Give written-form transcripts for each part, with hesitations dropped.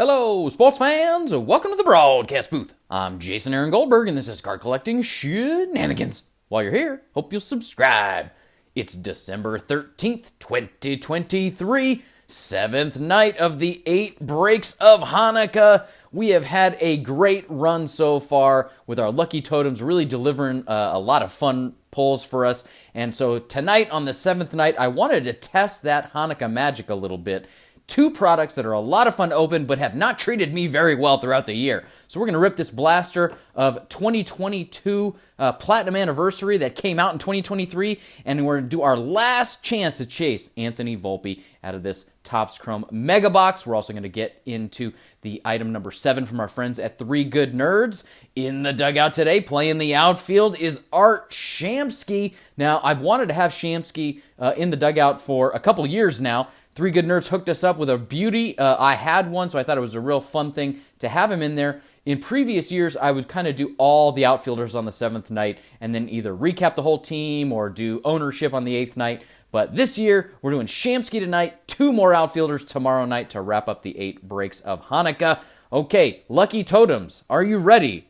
Hello, sports fans! Welcome to the broadcast booth. I'm Jason Aaron Goldberg, and this is Card Collecting Shenanigans. While you're here, hope you'll subscribe. It's December 13th, 2023, 7th night of the 8 breaks of Hanukkah. We have had a great run so far with our lucky totems really delivering a lot of fun pulls for us. And so tonight on the 7th night, I wanted to test that Hanukkah magic a little bit. 2 products that are a lot of fun to open but have not treated me very well throughout the year. So we're going to rip this blaster of 2022 Platinum Anniversary that came out in 2023, and we're going to do our last chance to chase Anthony Volpe out of this Topps Chrome Mega Box. We're also going to get into the item number 7 from our friends at 3 Good Nerds. In the dugout today, playing the outfield, is Art Shamsky. Now, I've wanted to have Shamsky in the dugout for a couple years now. 3 Good Nerds hooked us up with a beauty. I had one, so I thought it was a real fun thing to have him in there. In previous years, I would kind of do all the outfielders on the 7th night and then either recap the whole team or do ownership on the 8th night. But this year, we're doing Shamsky tonight, 2 more outfielders tomorrow night to wrap up the 8 breaks of Hanukkah. Okay, Lucky Totems, are you ready?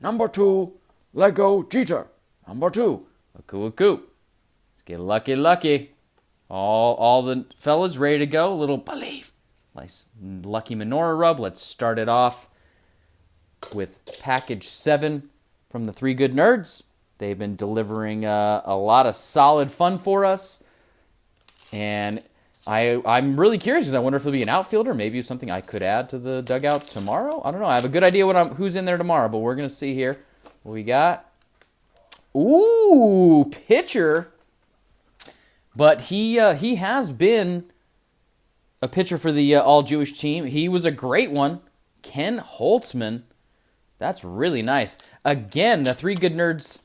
Number 2, Lego Jeter. Number 2, Aku. Let's get lucky. All the fellas ready to go. A little believe. Nice lucky menorah rub. Let's start it off with package 7 from the 3 Good Nerds. They've been delivering a lot of solid fun for us. And I'm really curious because I wonder if it'll be an outfielder. Maybe something I could add to the dugout tomorrow. I don't know. I have a good idea who's in there tomorrow, but we're going to see here what we got. Ooh, pitcher. But he has been a pitcher for the all-Jewish team. He was a great one. Ken Holtzman. That's really nice. Again, the 3 Good Nerds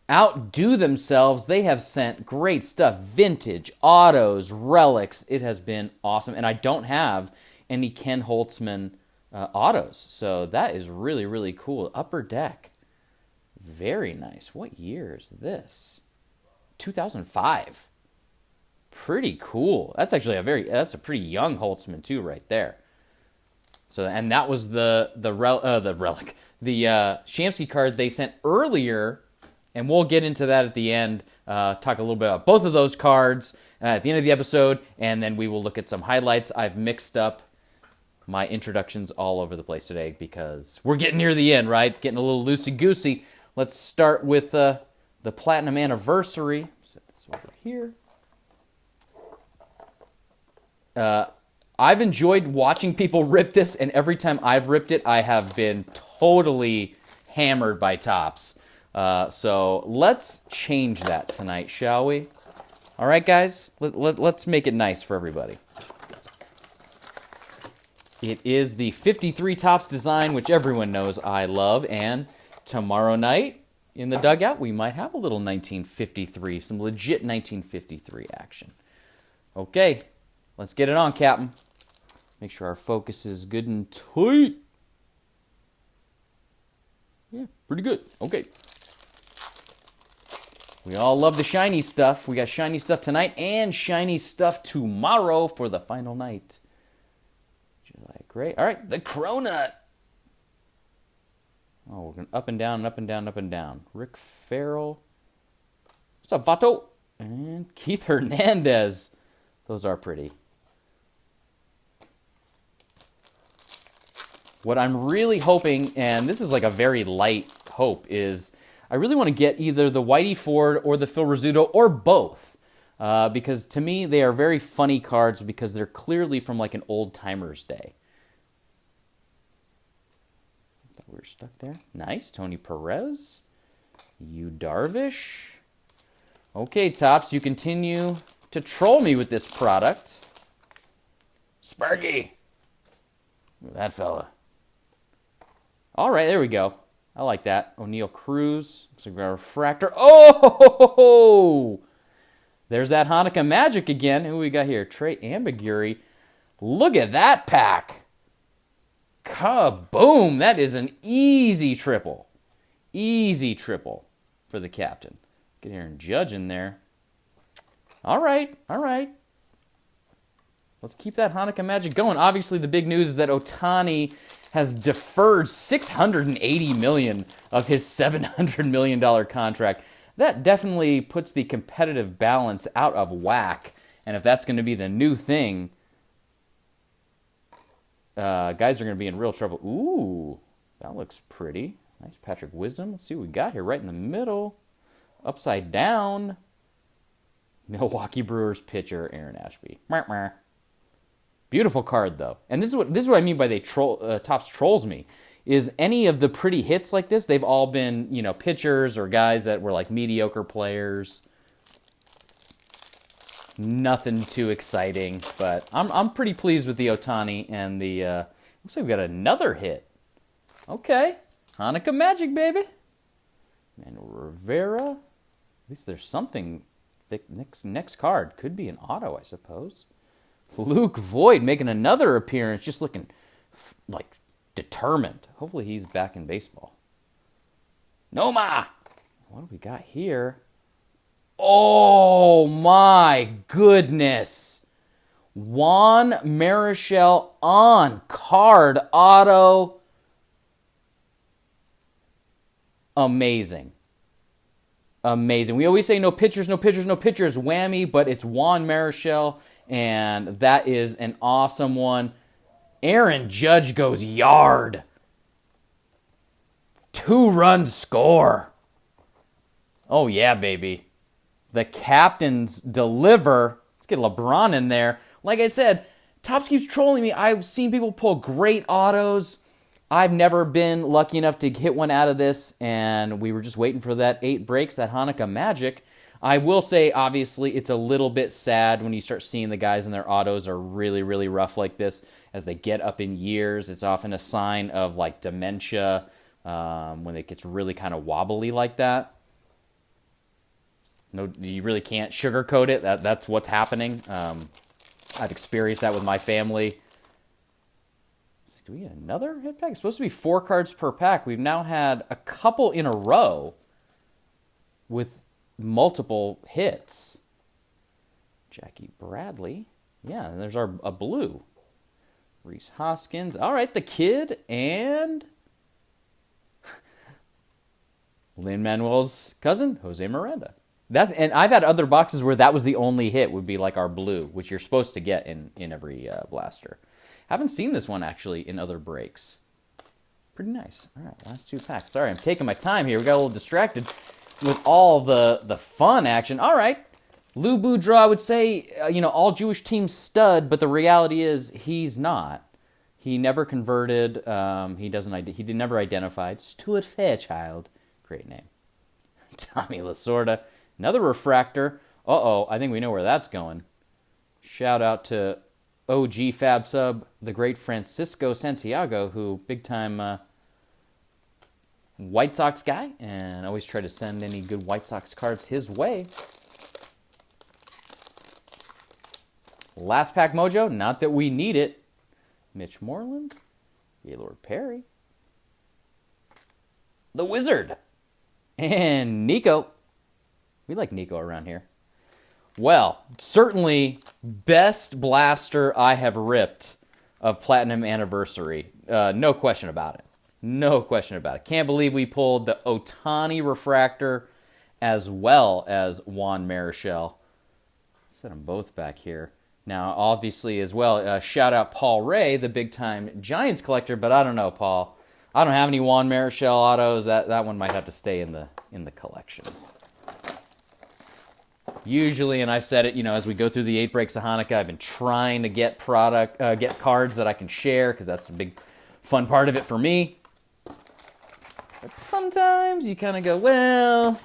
outdo themselves. They have sent great stuff. Vintage, autos, relics. It has been awesome. And I don't have any Ken Holtzman autos. So that is really, really cool. Upper Deck. Very nice. What year is this? 2005. Pretty cool. That's actually that's a pretty young Holtzman too, right there. So, and that was the relic, the Shamsky card they sent earlier, and we'll get into that at the end. Talk a little bit about both of those cards at the end of the episode, and then we will look at some highlights. I've mixed up my introductions all over the place today because we're getting near the end, right? Getting a little loosey-goosey. Let's start with the Platinum Anniversary. Set this over here. I've enjoyed watching people rip this, and every time I've ripped it, I have been totally hammered by Topps. So let's change that tonight, shall we? All right, guys, let's make it nice for everybody. It is the 53 Topps design, which everyone knows I love, and tomorrow night in the dugout, we might have a little 1953, some legit 1953 action. Okay. Let's get it on, Captain. Make sure our focus is good and tight. Yeah, pretty good. Okay. We all love the shiny stuff. We got shiny stuff tonight and shiny stuff tomorrow for the final night. July, great. All right, the Cronut. Oh, we're going up and down, up and down, up and down. Rick Farrell. What's up, Vato? And Keith Hernandez. Those are pretty. What I'm really hoping, and this is like a very light hope, is I really want to get either the Whitey Ford or the Phil Rizzuto or both. Because to me, they are very funny cards because they're clearly from like an old-timer's day. Thought we were stuck there. Nice. Tony Perez. Yu Darvish. Okay, Topps, you continue to troll me with this product. Sparky. Look at that fella. All right, there we go. I like that. O'Neal Cruz. Looks like a refractor. Oh! There's that Hanukkah magic again. Who we got here? Trey Ambiguity. Look at that pack. Kaboom! That is an easy triple. Easy triple for the captain. Get here and Judge in there. All right. Let's keep that Hanukkah magic going. Obviously, the big news is that Ohtani has deferred $680 million of his $700 million contract. That definitely puts the competitive balance out of whack. And if that's going to be the new thing, guys are going to be in real trouble. Ooh, that looks pretty. Nice Patrick Wisdom. Let's see what we got here. Right in the middle. Upside down. Milwaukee Brewers pitcher Aaron Ashby. Beautiful card, though. And this is what I mean by they Topps trolls me. Is any of the pretty hits like this, they've all been, pitchers or guys that were like mediocre players. Nothing too exciting, but I'm pretty pleased with the Ohtani and the looks like we got another hit. Okay. Hanukkah magic, baby. And Rivera. At least there's something thick. Next card could be an auto, I suppose. Luke Voigt making another appearance, just looking like determined. Hopefully he's back in baseball. Noma! What do we got here? Oh my goodness. Juan Marichal on card auto. Amazing. Amazing. We always say no pitchers, no pitchers, no pitchers, whammy, but it's Juan Marichal, and that is an awesome one. Aaron Judge goes yard. 2-run score. Oh, yeah, baby. The captains deliver. Let's get LeBron in there. Like I said, Topps keeps trolling me. I've seen people pull great autos. I've never been lucky enough to hit one out of this, and we were just waiting for that 8 breaks, that Hanukkah magic. I will say, obviously, it's a little bit sad when you start seeing the guys in their autos are really, really rough like this. As they get up in years, it's often a sign of like dementia when it gets really kind of wobbly like that. No, you really can't sugarcoat it. That's what's happening. I've experienced that with my family. Do we get another hit pack? It's supposed to be 4 cards per pack. We've now had a couple in a row with multiple hits. Jackie Bradley. Yeah, and there's a blue. Reese Hoskins. All right, the kid and Lin-Manuel's cousin, Jose Miranda. And I've had other boxes where that was the only hit, would be like our blue, which you're supposed to get in every blaster. Haven't seen this one, actually, in other breaks. Pretty nice. All right, last 2 packs. Sorry, I'm taking my time here. We got a little distracted with all the fun action. All right. Lou Boudreau, I would say, all Jewish teams stud, but the reality is he's not. He never converted. He never identified. Stuart Fairchild. Great name. Tommy Lasorda. Another refractor. Uh-oh, I think we know where that's going. Shout out to OG Fab Sub, the great Francisco Santiago, who big-time White Sox guy, and always try to send any good White Sox cards his way. Last pack mojo, not that we need it. Mitch Moreland, Gaylord Perry, the Wizard, and Nico. We like Nico around here. Well, certainly best blaster I have ripped of Platinum Anniversary. No question about it. No question about it. Can't believe we pulled the Ohtani Refractor as well as Juan Marichal. Set them both back here. Now, obviously, as well, shout out Paul Ray, the big-time Giants collector, but I don't know, Paul. I don't have any Juan Marichal autos. That one might have to stay in the collection. Usually, and I've said it, as we go through the 8 breaks of Hanukkah, I've been trying to get cards that I can share, because that's a big fun part of it for me. But sometimes you kind of go, well,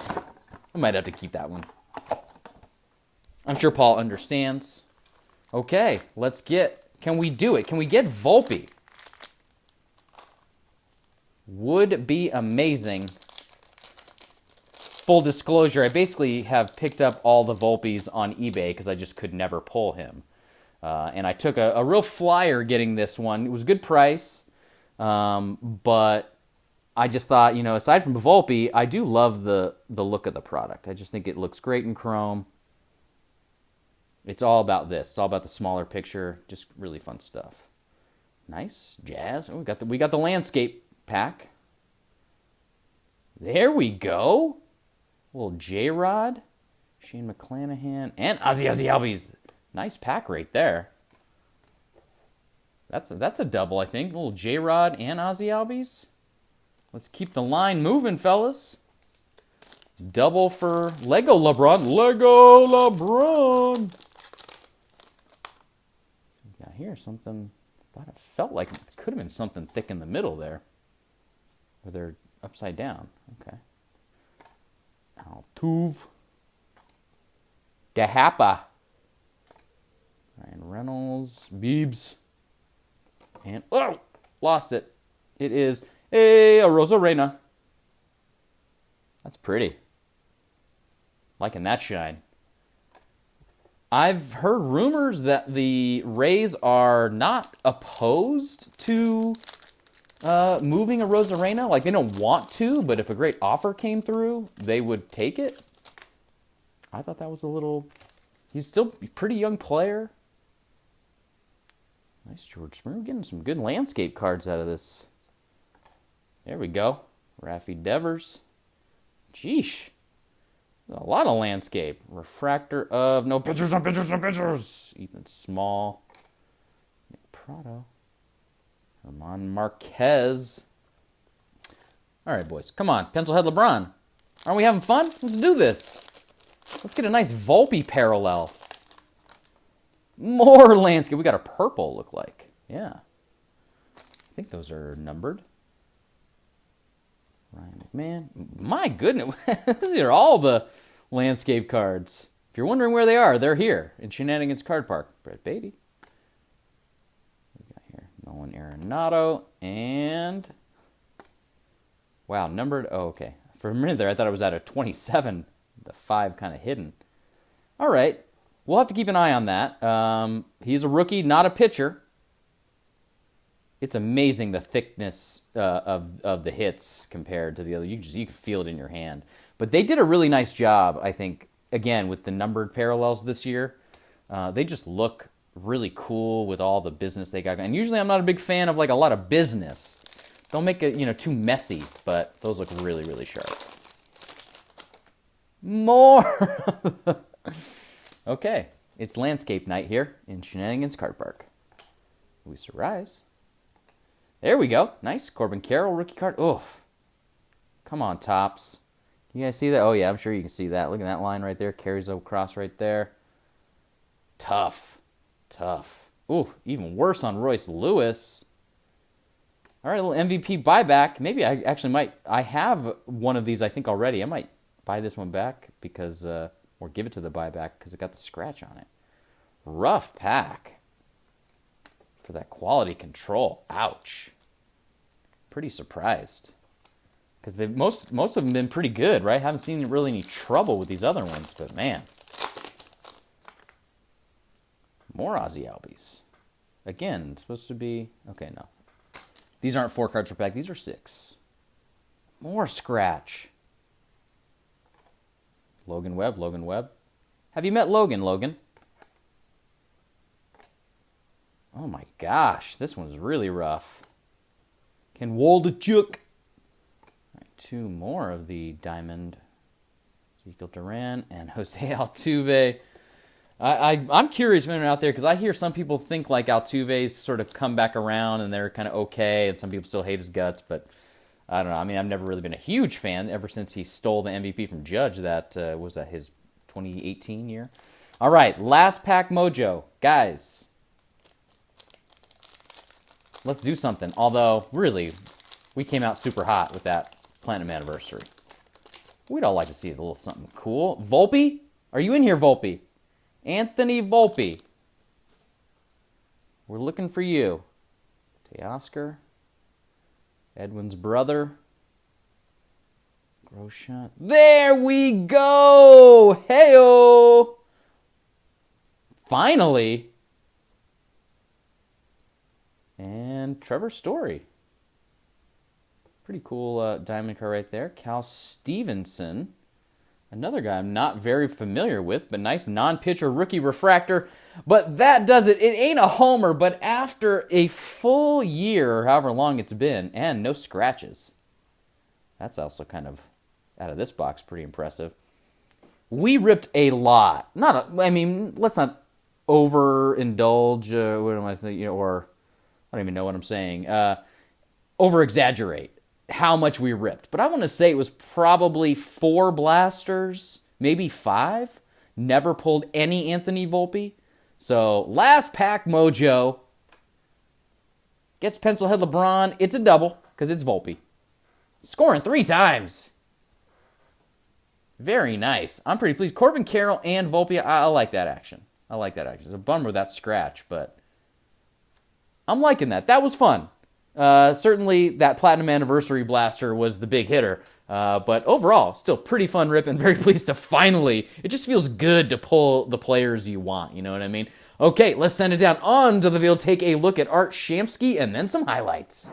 I might have to keep that one. I'm sure Paul understands. Okay, can we do it? Can we get Volpe? Would be amazing. Full disclosure, I basically have picked up all the Volpes on eBay because I just could never pull him. And I took a real flyer getting this one. It was a good price, but I just thought, aside from Volpe, I do love the look of the product. I just think it looks great in chrome. It's all about this. It's all about the smaller picture. Just really fun stuff. Nice. Jazz. Oh, we got the landscape pack. There we go. A little J-Rod. Shane McClanahan. And Ozzy Albies. Nice pack right there. That's a double, I think. A little J-Rod and Ozzy Albies. Let's keep the line moving, fellas. Double for Lego LeBron. Lego LeBron. Got here something. Thought it felt like it could have been something thick in the middle there. Or they're upside down. Okay. Altuve. Dahapa. Ryan Reynolds. Biebs. And, oh, lost it. It is a Rosarena. That's pretty. Liking that shine. I've heard rumors that the Rays are not opposed to moving a Rosarena. Like, they don't want to, but if a great offer came through, they would take it. I thought that was a little... He's still a pretty young player. Nice, George Springer. Getting some good landscape cards out of this. There we go. Raffy Devers. Sheesh. A lot of landscape. Refractor of... No pitchers on pitchers on pitchers. Ethan Small. Nick Prado. Herman Marquez. All right, boys. Come on. Pencilhead LeBron. Aren't we having fun? Let's do this. Let's get a nice Volpe parallel. More landscape. We got a purple, look like. Yeah. I think those are numbered. Ryan McMahon. My goodness. These are all the landscape cards. If you're wondering where they are, they're here in Shenanigans Card Park. Brett Beatty. We got here Nolan Arenado. And... Wow, numbered. Oh, okay. For a minute there, I thought it was out of 27. The 5 kind of hidden. All right. We'll have to keep an eye on that. He's a rookie, not a pitcher. It's amazing the thickness of the hits compared to the other. You can feel it in your hand. But they did a really nice job, I think, again, with the numbered parallels this year. They just look really cool with all the business they got. And usually I'm not a big fan of like a lot of business. Don't make it, too messy, but those look really, really sharp. More! Okay, it's landscape night here in Shenanigans Card Park. Luis Arraez. There we go. Nice. Corbin Carroll, rookie card. Oof. Come on, Topps. You guys see that? Oh, yeah, I'm sure you can see that. Look at that line right there. Carries across right there. Tough. Tough. Ooh, even worse on Royce Lewis. All right, a little MVP buyback. Maybe I actually might. I have one of these, I think, already. I might buy this one back because... or give it to the buyback because it got the scratch on it. Rough pack for that quality control. Ouch. Pretty surprised. Because most of them have been pretty good, right? Haven't seen really any trouble with these other ones, but man. More Ozzy Albies. Again, it's supposed to be... Okay, no. These aren't 4 cards per pack. These are 6. More scratch. Logan Webb. Have you met Logan? Oh my gosh, this one's really rough. Ken Waldichuk. All right, 2 more of the diamond. Ezekiel Duran and Jose Altuve. I'm curious when out there because I hear some people think like Altuve's sort of come back around and they're kind of okay, and some people still hate his guts, but... I don't know. I mean, I've never really been a huge fan ever since he stole the MVP from Judge. That was that his 2018 year. All right, last pack mojo. Guys, let's do something. Although, really, we came out super hot with that Platinum Anniversary. We'd all like to see a little something cool. Volpe? Are you in here, Volpe? Anthony Volpe. We're looking for you. Teoscar. Edwin's brother. Groshot. There we go! Heyo! Finally! And Trevor Story. Pretty cool diamond card right there. Cal Stevenson. Another guy I'm not very familiar with, but nice non-pitcher rookie refractor. But that does it. It ain't a homer, but after a full year, however long it's been, and no scratches. That's also kind of, out of this box, pretty impressive. We ripped a lot. Let's not overindulge. What am I thinking? Or I don't even know what I'm saying. Over-exaggerate how much we ripped. But I want to say it was probably 4 blasters, maybe 5. Never pulled any Anthony Volpe. So last pack mojo gets Pencilhead LeBron. It's a double because it's Volpe. Scoring 3 times. Very nice. I'm pretty pleased. Corbin Carroll and Volpe, I like that action. It's a bummer that scratch, but I'm liking that. That was fun. Certainly that Platinum Anniversary Blaster was the big hitter. But overall, still pretty fun rip and very pleased to finally, it just feels good to pull the players you want. You know what I mean? Okay, let's send it down onto the field, take a look at Art Shamsky, and then some highlights.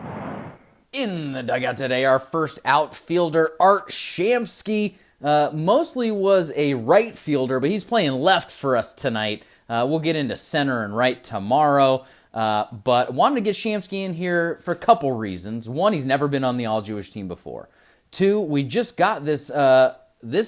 In the dugout today, our first outfielder, Art Shamsky, mostly was a right fielder, but he's playing left for us tonight. We'll get into center and right tomorrow. But wanted to get Shamsky in here for a couple reasons. One, he's never been on the all-Jewish team before. 2, we just got this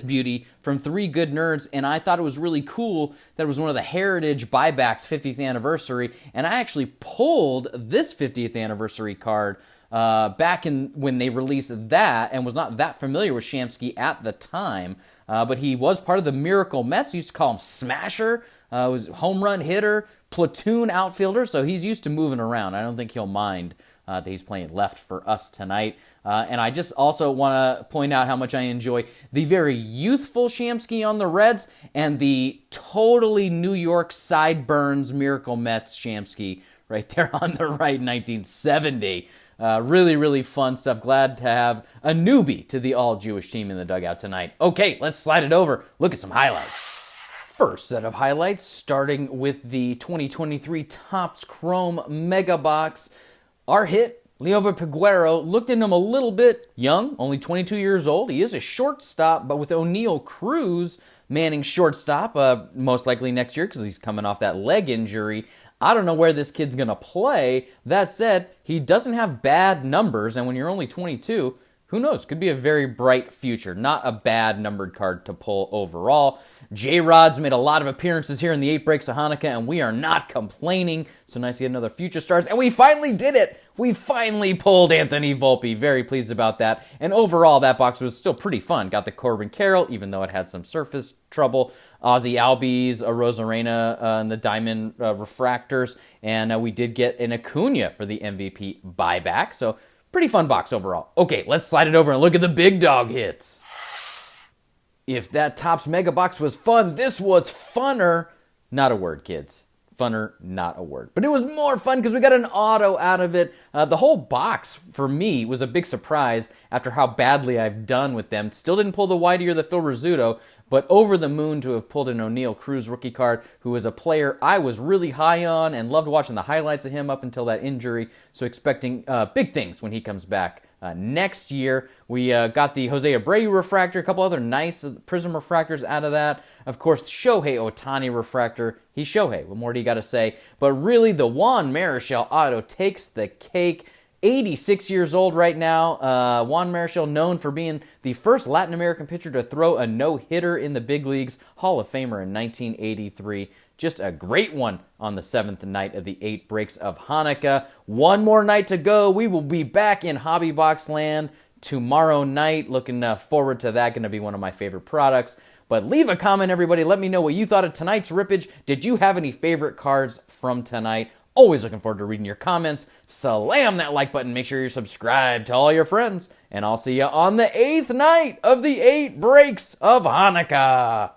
beauty from 3 Good Nerds, and I thought it was really cool that it was one of the Heritage Buybacks 50th anniversary, and I actually pulled this 50th anniversary card back in when they released that, and was not that familiar with Shamsky at the time, but he was part of the Miracle Mets. Used to call him Smasher. Was home run hitter, platoon outfielder, so he's used to moving around. I don't think he'll mind that he's playing left for us tonight. And I just also want to point out how much I enjoy the very youthful Shamsky on the Reds and the totally New York sideburns Miracle Mets Shamsky right there on the right, 1970. Really, really fun stuff. Glad to have a newbie to the all-Jewish team in the dugout tonight. Okay, let's slide it over. Look at some highlights. First set of highlights, starting with the 2023 Topps Chrome Mega Box. Our hit, Liover Peguero, looked into him a little bit young, only 22 years old. He is a shortstop, but with O'Neal Cruz manning shortstop, most likely next year because he's coming off that leg injury. I don't know where this kid's going to play. That said, he doesn't have bad numbers, and when you're only 22, who knows? Could be a very bright future. Not a bad numbered card to pull overall. J-Rod's made a lot of appearances here in the 8 breaks of Hanukkah, and we are not complaining. So nice to get another Future Stars. And we finally did it! We finally pulled Anthony Volpe. Very pleased about that. And overall, that box was still pretty fun. Got the Corbin Carroll, even though it had some surface trouble. Ozzy Albies, a Rosarena, and the Diamond Refractors. And we did get an Acuna for the MVP buyback. So pretty fun box overall. Okay, let's slide it over and look at the big dog hits. If that Topps Mega Box was fun, this was funner. Not a word, kids. Funner, not a word. But it was more fun because we got an auto out of it. The whole box, for me, was a big surprise after how badly I've done with them. Still didn't pull the Whitey or the Phil Rizzuto, but over the moon to have pulled an O'Neal Cruz rookie card, who was a player I was really high on and loved watching the highlights of him up until that injury. So expecting big things when he comes back. Next year, we got the Jose Abreu refractor, a couple other nice Prism refractors out of that. Of course, Shohei Ohtani refractor. He's Shohei. What more do you got to say? But really, the Juan Marichal auto takes the cake. 86 years old right now. Juan Marichal, known for being the first Latin American pitcher to throw a no-hitter in the big leagues. Hall of Famer in 1983. Just a great one on the 7th night of the 8 breaks of Hanukkah. One more night to go. We will be back in Hobby Box land tomorrow night. Looking forward to that. Going to be one of my favorite products. But leave a comment, everybody. Let me know what you thought of tonight's rippage. Did you have any favorite cards from tonight? Always looking forward to reading your comments. Slam that like button. Make sure you're subscribed to all your friends. And I'll see you on the 8th night of the 8 breaks of Hanukkah.